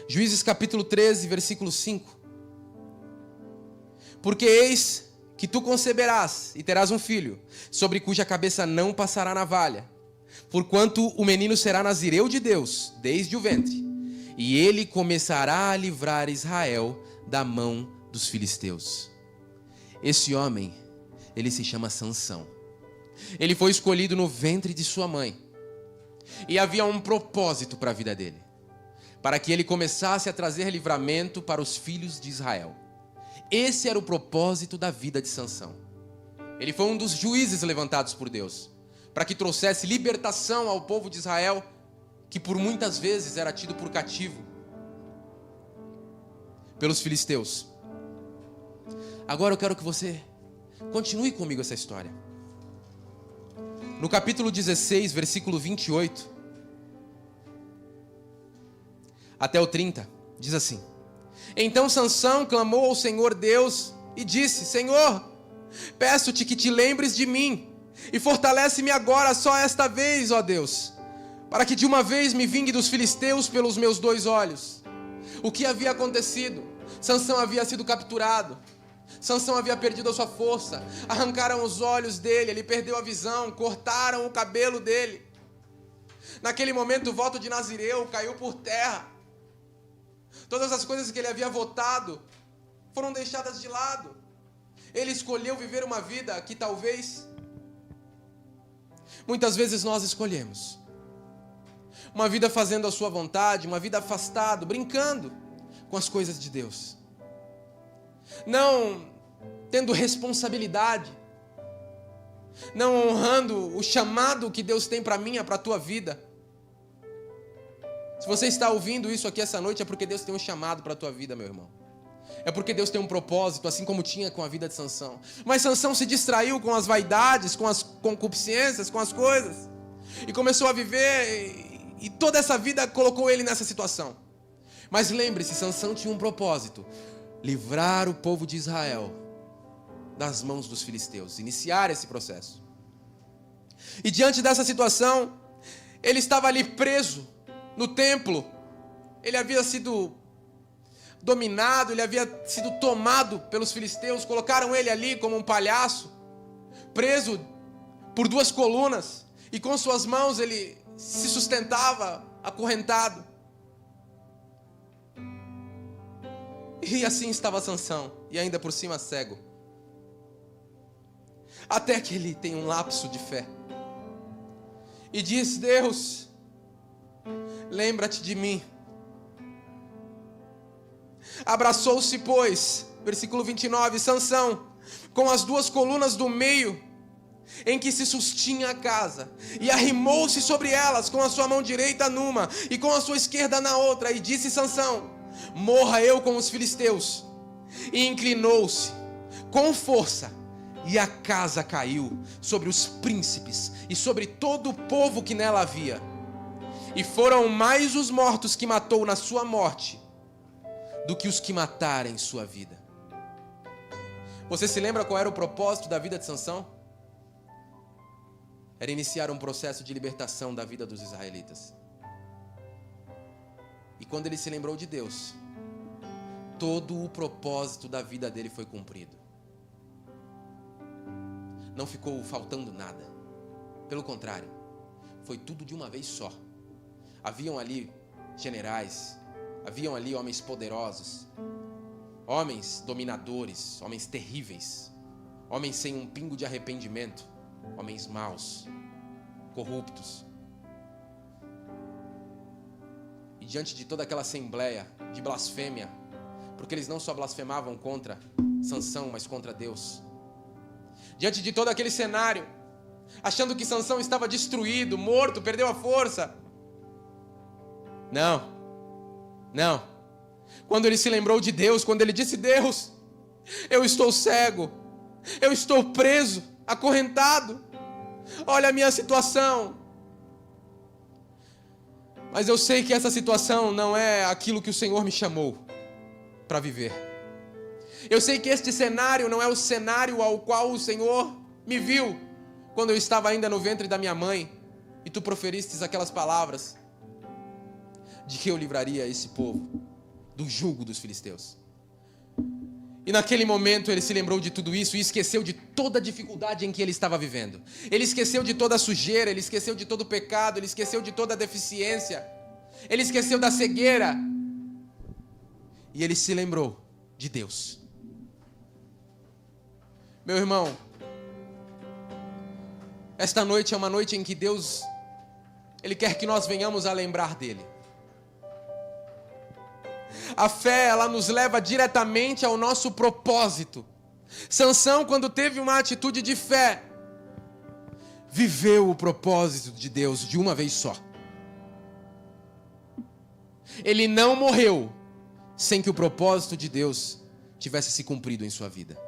Juízes capítulo 13, versículo 5. Porque eis que tu conceberás e terás um filho, sobre cuja cabeça não passará navalha, porquanto o menino será nazireu de Deus desde o ventre, e ele começará a livrar Israel da mão dos filisteus. Esse homem, ele se chama Sansão. Ele foi escolhido no ventre de sua mãe, e havia um propósito para a vida dele, para que ele começasse a trazer livramento para os filhos de Israel. Esse era o propósito da vida de Sansão. Ele foi um dos juízes levantados por Deus, para que trouxesse libertação ao povo de Israel, que por muitas vezes era tido por cativo pelos filisteus. Agora eu quero que você continue comigo essa história. No capítulo 16, versículo 28 até o 30, diz assim: Então Sansão clamou ao Senhor Deus e disse: Senhor, peço-te que te lembres de mim e fortalece-me agora só esta vez, ó Deus, para que de uma vez me vingue dos filisteus pelos meus 2 olhos. O que havia acontecido? Sansão havia sido capturado. Sansão havia perdido a sua força. Arrancaram os olhos dele, ele perdeu a visão, cortaram o cabelo dele. Naquele momento o voto de Nazireu caiu por terra. Todas as coisas que ele havia votado foram deixadas de lado. Ele escolheu viver uma vida que talvez, muitas vezes nós escolhemos. Uma vida fazendo a sua vontade, uma vida afastado, brincando com as coisas de Deus. Não tendo responsabilidade. Não honrando o chamado que Deus tem para mim, para a tua vida. Se você está ouvindo isso aqui essa noite, é porque Deus tem um chamado para a tua vida, meu irmão. É porque Deus tem um propósito, assim como tinha com a vida de Sansão. Mas Sansão se distraiu com as vaidades, com as concupiscências, com as coisas. E começou a viver, e toda essa vida colocou ele nessa situação. Mas lembre-se, Sansão tinha um propósito: livrar o povo de Israel das mãos dos filisteus, iniciar esse processo. E diante dessa situação, ele estava ali preso no templo. Ele havia sido dominado, ele havia sido tomado pelos filisteus. Colocaram ele ali como um palhaço, preso por 2 colunas, e com suas mãos ele se sustentava acorrentado. E assim estava Sansão, e ainda por cima cego. Até que ele tem um lapso de fé e diz: Deus, lembra-te de mim. Abraçou-se, pois, versículo 29, Sansão, com as 2 colunas do meio, em que se sustinha a casa, e arrimou-se sobre elas, com a sua mão direita numa, e com a sua esquerda na outra, e disse Sansão: morra eu com os filisteus. E inclinou-se com força, e a casa caiu sobre os príncipes, e sobre todo o povo que nela havia. E foram mais os mortos que matou na sua morte, do que os que mataram em sua vida. Você se lembra qual era o propósito da vida de Sansão? Era iniciar um processo de libertação da vida dos israelitas. E quando ele se lembrou de Deus, todo o propósito da vida dele foi cumprido. Não ficou faltando nada. Pelo contrário, foi tudo de uma vez só. Haviam ali generais, haviam ali homens poderosos, homens dominadores, homens terríveis, homens sem um pingo de arrependimento, homens maus, corruptos. E diante de toda aquela assembleia de blasfêmia, porque eles não só blasfemavam contra Sansão, mas contra Deus. Diante de todo aquele cenário, achando que Sansão estava destruído, morto, perdeu a força. Não. Quando ele se lembrou de Deus, quando ele disse: Deus, eu estou cego, eu estou preso, acorrentado, olha a minha situação. Mas eu sei que essa situação não é aquilo que o Senhor me chamou para viver. Eu sei que este cenário não é o cenário ao qual o Senhor me viu quando eu estava ainda no ventre da minha mãe, e tu proferistes aquelas palavras de que eu livraria esse povo. do jugo dos filisteus. E naquele momento ele se lembrou de tudo isso e esqueceu de toda a dificuldade em que ele estava vivendo. Ele esqueceu de toda a sujeira, ele esqueceu de todo o pecado, ele esqueceu de toda a deficiência. Ele esqueceu da cegueira. E ele se lembrou de Deus. Meu irmão, esta noite é uma noite em que Deus, Ele quer que nós venhamos a lembrar dEle. A fé, ela nos leva diretamente ao nosso propósito. Sansão, quando teve uma atitude de fé, viveu o propósito de Deus de uma vez só. Ele não morreu sem que o propósito de Deus tivesse se cumprido em sua vida.